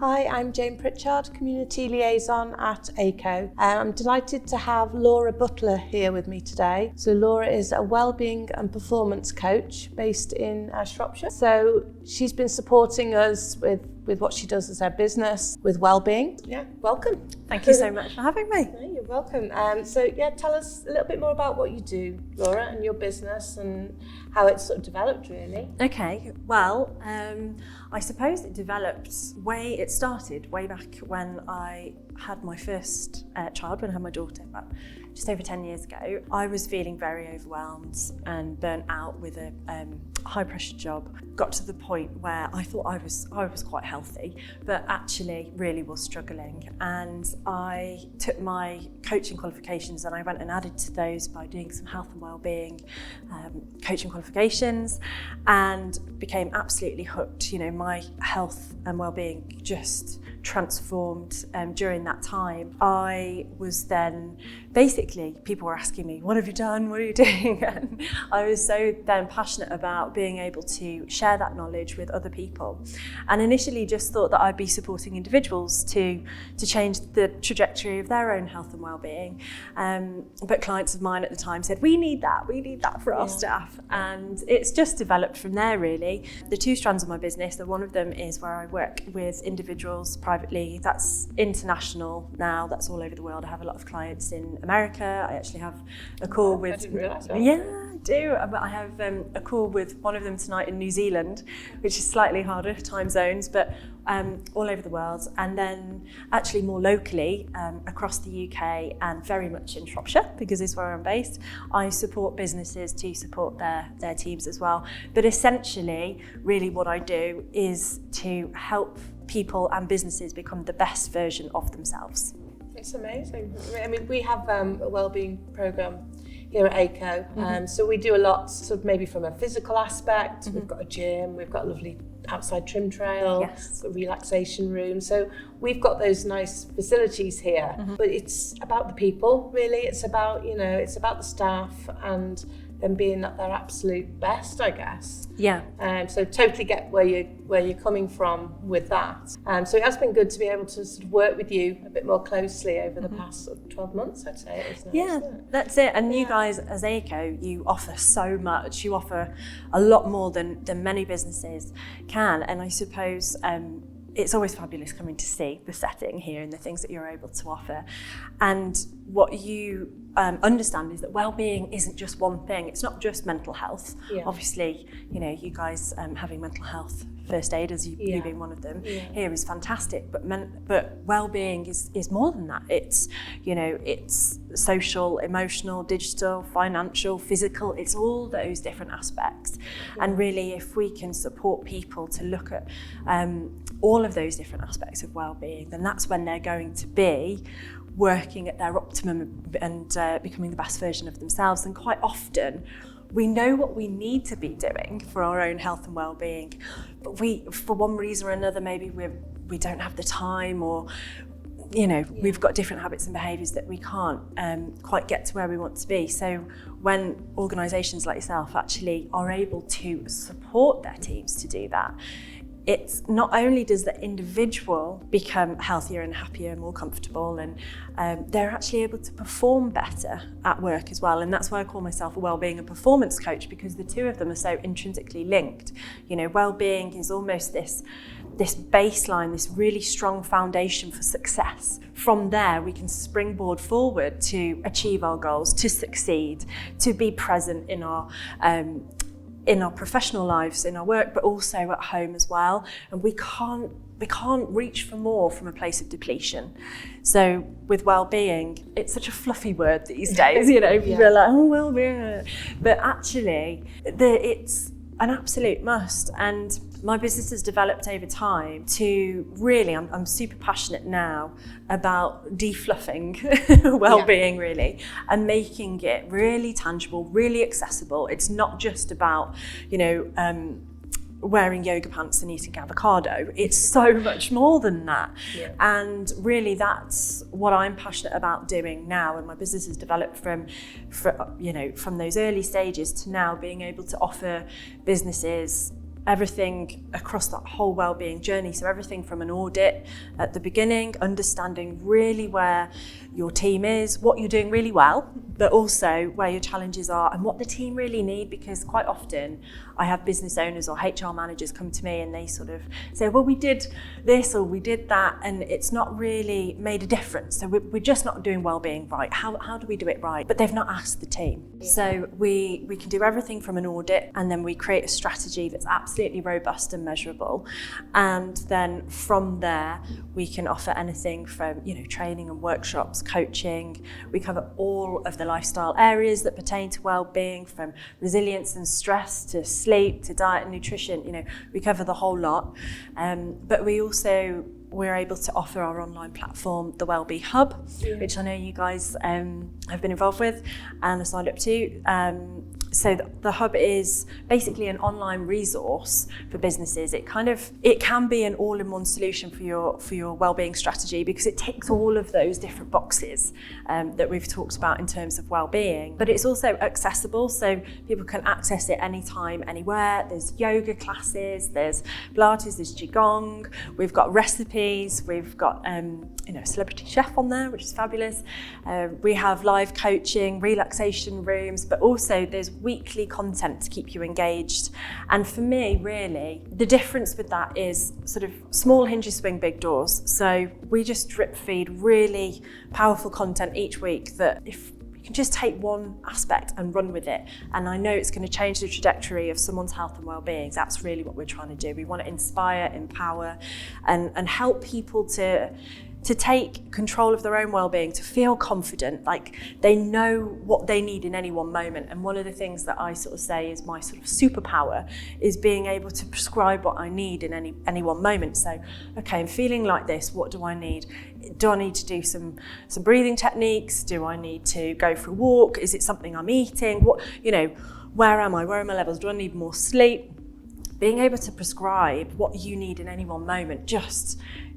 Hi, I'm Jane Pritchard, Community Liaison at Aico. I'm delighted to have Laura Butler here with me today. So Laura is a wellbeing and performance coach based in Shropshire. So she's been supporting us with what she does as her business with wellbeing. Yeah, welcome. Thank you so much for having me. Yeah, you're welcome. Tell us a little bit more about what you do, Laura, and your business and how it's sort of developed, really. Okay, well, I suppose it started way back when I had my first child, when I had my daughter, about just over 10 years ago. I was feeling very overwhelmed and burnt out with a high pressure job. Got to the point where I thought I was quite healthy, but actually really was struggling. And I took my coaching qualifications and I went and added to those by doing some health and wellbeing coaching qualifications, and became absolutely hooked. You know, my health and wellbeing just transformed during that time. I was then, basically, people were asking me, what have you done? What are you doing? And I was so then passionate about being able to share that knowledge with other people. And initially just thought that I'd be supporting individuals to change the trajectory of their own health and wellbeing. But clients of mine at the time said, we need that for our staff. And it's just developed from there, really. The two strands of my business, one of them is where I work with individuals privately. That's international now, that's all over the world. I have a lot of clients in America. I actually have a call with... I didn't realise that. Yeah, I do. But I have a call with one of them tonight in New Zealand, which is slightly harder time zones, but all over the world. And then actually more locally across the UK and very much in Shropshire, because this is where I'm based. I support businesses to support their teams as well. But essentially, really what I do is to help people and businesses become the best version of themselves. It's amazing. I mean, we have a wellbeing programme here at Aico, so we do a lot sort of maybe from a physical aspect. We've got a gym, we've got a lovely outside trim trail, yes, a relaxation room. So we've got those nice facilities here, but it's about the people, really. It's about, it's about the staff and them being at their absolute best, I guess. Yeah. So totally get where you're coming from with that. So it has been good to be able to sort of work with you a bit more closely over the past sort of 12 months, I'd say. It is now, isn't it? That's it. And you guys as Aico, you offer so much. You offer a lot more than many businesses can. And I suppose it's always fabulous coming to see the setting here and the things that you're able to offer. And what you understand is that well-being isn't just one thing. It's not just mental health. Yeah. Obviously, you guys having mental health first aid, as you being one of them, here is fantastic. But well-being is more than that. It's it's social, emotional, digital, financial, physical. It's all those different aspects. Yeah. And really, if we can support people to look at all of those different aspects of well-being, then that's when they're going to be working at their optimum and becoming the best version of themselves. And quite often we know what we need to be doing for our own health and well-being, but we, for one reason or another, maybe we don't have the time, or we've got different habits and behaviours that we can't quite get to where we want to be. So when organisations like yourself actually are able to support their teams to do that, it's not only does the individual become healthier and happier and more comfortable, and they're actually able to perform better at work as well. And that's why I call myself a wellbeing and performance coach, because the two of them are so intrinsically linked. Wellbeing is almost this baseline, this really strong foundation for success. From there, we can springboard forward to achieve our goals, to succeed, to be present in our professional lives, in our work, but also at home as well. And we can't reach for more from a place of depletion. So with well-being, it's such a fluffy word these days, people are like, oh, well-being. But actually, it's an absolute must. And my business has developed over time to really, I'm super passionate now about defluffing well-being, really, and making it really tangible, really accessible. It's not just about, wearing yoga pants and eating avocado. It's so much more than that. Yeah. And really that's what I'm passionate about doing now, and my business has developed from those early stages to now being able to offer businesses everything across that whole wellbeing journey. So everything from an audit at the beginning, understanding really where your team is, what you're doing really well, but also where your challenges are and what the team really need, because quite often I have business owners or HR managers come to me and they sort of say, well, we did this or we did that, and it's not really made a difference. So we're just not doing wellbeing right. How do we do it right? But they've not asked the team. Yeah. So we can do everything from an audit, and then we create a strategy that's absolutely robust and measurable. And then from there, we can offer anything from, training and workshops, coaching. We cover all of the lifestyle areas that pertain to wellbeing, from resilience and stress to sleep to diet and nutrition. We cover the whole lot. But we're able to offer our online platform, the Wellbeing Hub, which I know you guys have been involved with and have signed up to. So the Hub is basically an online resource for businesses. It can be an all-in-one solution for your wellbeing strategy, because it ticks all of those different boxes that we've talked about in terms of wellbeing. But it's also accessible, so people can access it anytime, anywhere. There's yoga classes, there's Pilates, there's Qigong. We've got recipes. We've got a celebrity chef on there, which is fabulous. We have live coaching, relaxation rooms, but also there's weekly content to keep you engaged. And for me, really, the difference with that is sort of small hinges swing big doors. So we just drip feed really powerful content each week that if you can just take one aspect and run with it, and I know it's going to change the trajectory of someone's health and well-being. That's really what we're trying to do. We want to inspire, empower, and help people to take control of their own well-being, to feel confident, like they know what they need in any one moment. And one of the things that I sort of say is my sort of superpower is being able to prescribe what I need in any one moment. So, okay, I'm feeling like this, what do I need? Do I need to do some breathing techniques? Do I need to go for a walk? Is it something I'm eating? Where am I? Where are my levels? Do I need more sleep? Being able to prescribe what you need in any one moment,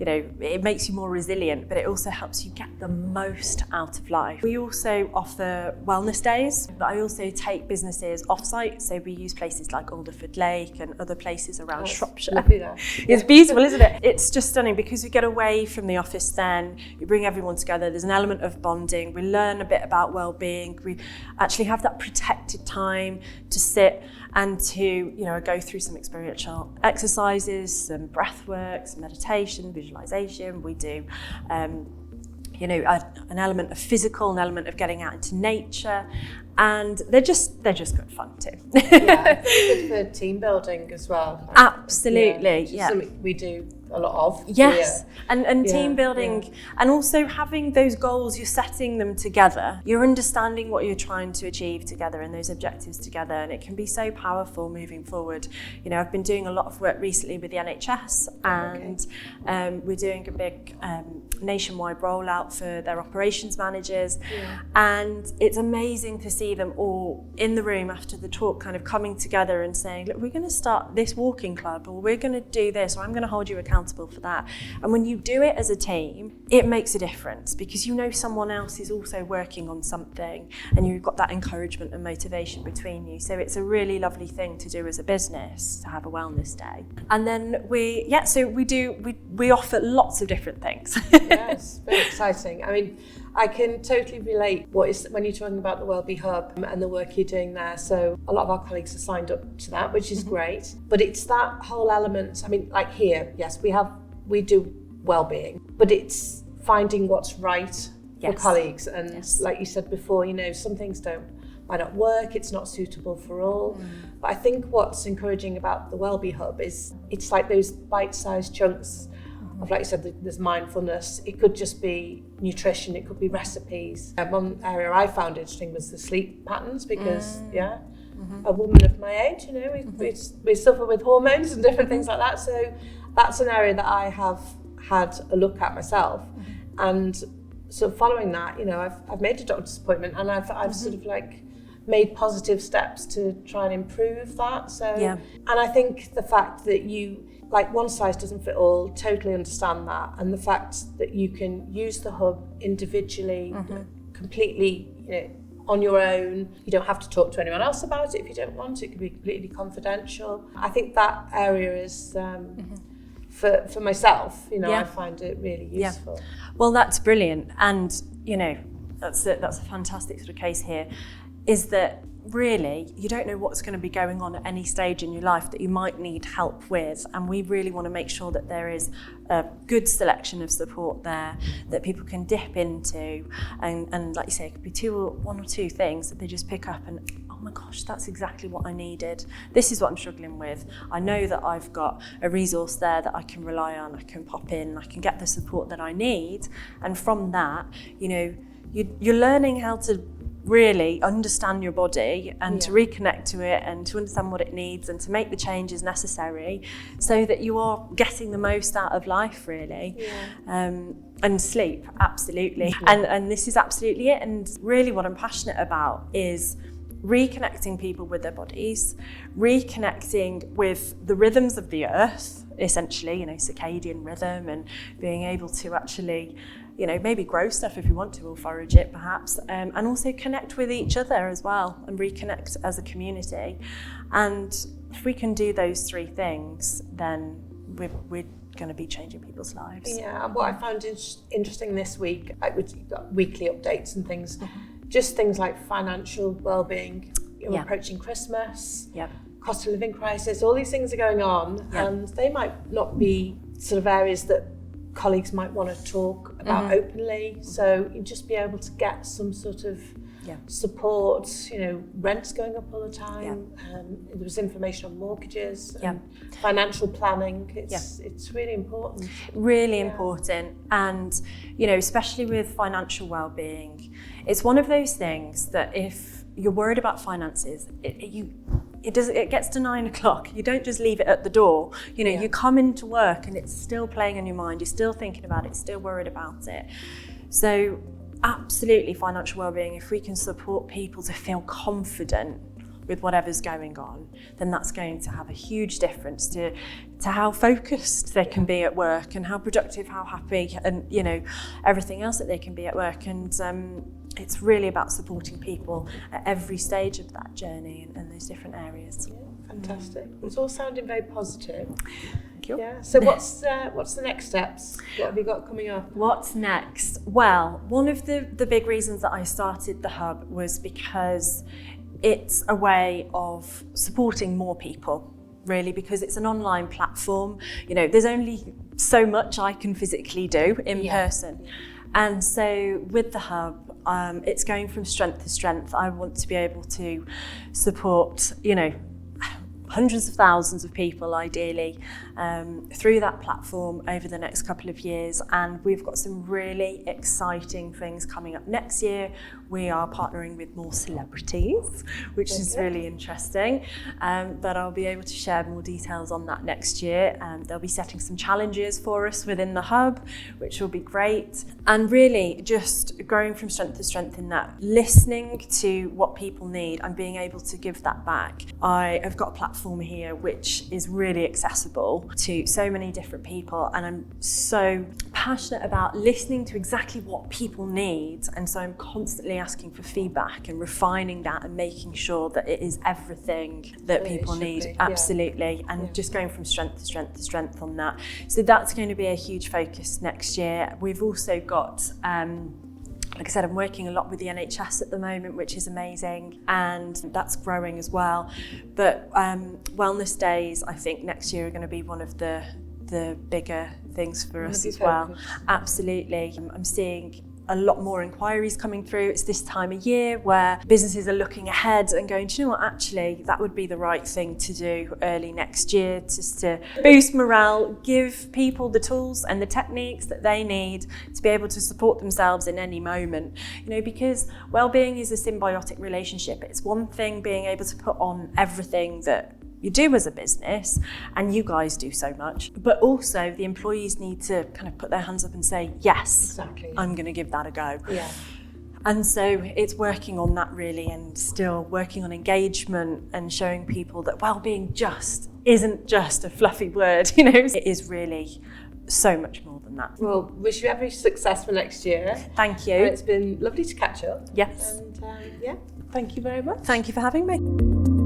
it makes you more resilient, but it also helps you get the most out of life. We also offer wellness days. I also take businesses off-site, so we use places like Alderford Lake and other places around Shropshire. Lovely there. It's beautiful, isn't it? It's just stunning, because we get away from the office then, we bring everyone together, there's an element of bonding, we learn a bit about well-being, we actually have that protected time to sit and to go through some experiential exercises, some breath work, some meditation, visualization. We do an element of physical, an element of getting out into nature, and they're just good fun too. Yeah, it's good for team building as well. Absolutely, yeah. Something we do a lot of. Yes, and team building, and also having those goals, you're setting them together, you're understanding what you're trying to achieve together and those objectives together, and it can be so powerful moving forward. I've been doing a lot of work recently with the NHS, and we're doing a big nationwide rollout for their operations managers, and it's amazing to see them all in the room after the talk kind of coming together and saying, look, we're going to start this walking club, or we're going to do this, or I'm going to hold you accountable for that. And when you do it as a team, it makes a difference, because someone else is also working on something, and you've got that encouragement and motivation between you. So it's a really lovely thing to do as a business, to have a wellness day. And then we offer lots of different things. Yes, very exciting. I mean, I can totally relate when you're talking about the Wellbeing Hub and the work you're doing there. So a lot of our colleagues are signed up to that, which is great. But it's that whole element. I mean, like here, yes, we do wellbeing, but it's finding what's right for colleagues. And like you said before, some things might not work. It's not suitable for all. But I think what's encouraging about the Wellbeing Hub is it's like those bite-sized chunks of, like you said, there's mindfulness. It could just be nutrition. It could be recipes. One area I found interesting was the sleep patterns, because a woman of my age, we suffer with hormones and different things like that. So that's an area that I have had a look at myself, and so following that, I've made a doctor's appointment, and I've sort of like made positive steps to try and improve that. So and I think the fact that one size doesn't fit all, totally understand that. And the fact that you can use the hub individually, completely, on your own. You don't have to talk to anyone else about it if you don't want. It can be completely confidential. I think that area is for myself, you know, I find it really useful. Yeah. Well, that's brilliant, and you know, that's a fantastic sort of case here. Is that really, you don't know what's going to be going on at any stage in your life that you might need help with, and we really want to make sure that there is a good selection of support there that people can dip into, and like you say, it could be one or two things that they just pick up and, oh my gosh, that's exactly what I needed. This is what I'm struggling with. I know that I've got a resource there that I can rely on. I can pop in, I can get the support that I need, and from that, you know, you're learning how to really understand your body and to reconnect to it and to understand what it needs and to make the changes necessary so that you are getting the most out of life, really. And sleep, absolutely. And this is absolutely it. And really what I'm passionate about is reconnecting people with their bodies, reconnecting with the rhythms of the earth, essentially, you know, circadian rhythm, and being able to actually, you know, maybe grow stuff if you want to, or forage it perhaps, and also connect with each other as well and reconnect as a community. And if we can do those three things, then we're going to be changing people's lives. Yeah, and what I found interesting this week, we've got weekly updates and things, just things like financial well-being, approaching Christmas, cost of living crisis, all these things are going on, and they might not be sort of areas that colleagues might want to talk about openly, so you just be able to get some sort of support. You know, rent's going up all the time, there was information on mortgages and financial planning. It's really important. Really important. And, you know, especially with financial well-being, it's one of those things that if you're worried about finances, it gets to 9 o'clock. You don't just leave it at the door. You know, you come into work and it's still playing on your mind. You're still thinking about it, still worried about it. So absolutely financial well-being, if we can support people to feel confident with whatever's going on, then that's going to have a huge difference to how focused they can be at work and how productive, how happy, and, you know, everything else that they can be at work. And it's really about supporting people at every stage of that journey and those different areas. Yeah, fantastic. It's all sounding very positive. Thank you. Yeah. So what's the next steps? What have you got coming up? What's next? Well, one of the big reasons that I started the Hub was because it's a way of supporting more people, really, because it's an online platform. You know, there's only so much I can physically do in person. And so with the Hub, it's going from strength to strength. I want to be able to support, you know, hundreds of thousands of people ideally through that platform over the next couple of years, and we've got some really exciting things coming up next year. We are partnering with more celebrities, which is really interesting, but I'll be able to share more details on that next year. They'll be setting some challenges for us within the Hub, which will be great, and really just growing from strength to strength in that, listening to what people need and being able to give that back. I have got a platform here which is really accessible to so many different people, and I'm so passionate about listening to exactly what people need, and so I'm constantly asking for feedback and refining that and making sure that it is everything that people need. Absolutely. And just going from strength to strength to strength on that. So that's going to be a huge focus next year. We've also got like I said, I'm working a lot with the NHS at the moment, which is amazing, and that's growing as well. But wellness days, I think next year are going to be one of the bigger things for us as well. Absolutely. I'm seeing a lot more inquiries coming through. It's this time of year where businesses are looking ahead and going, do you know what, actually, that would be the right thing to do early next year, just to boost morale, give people the tools and the techniques that they need to be able to support themselves in any moment. You know, because well-being is a symbiotic relationship. It's one thing being able to put on everything that you do as a business, and you guys do so much, but also the employees need to kind of put their hands up and say, yes, I'm going to give that a go. And so it's working on that really, and still working on engagement and showing people that well-being just isn't just a fluffy word, you know. It is really so much more than that. Well, wish you every success for next year. Thank you. It's been lovely to catch up. Yes. And yeah, thank you very much. Thank you for having me.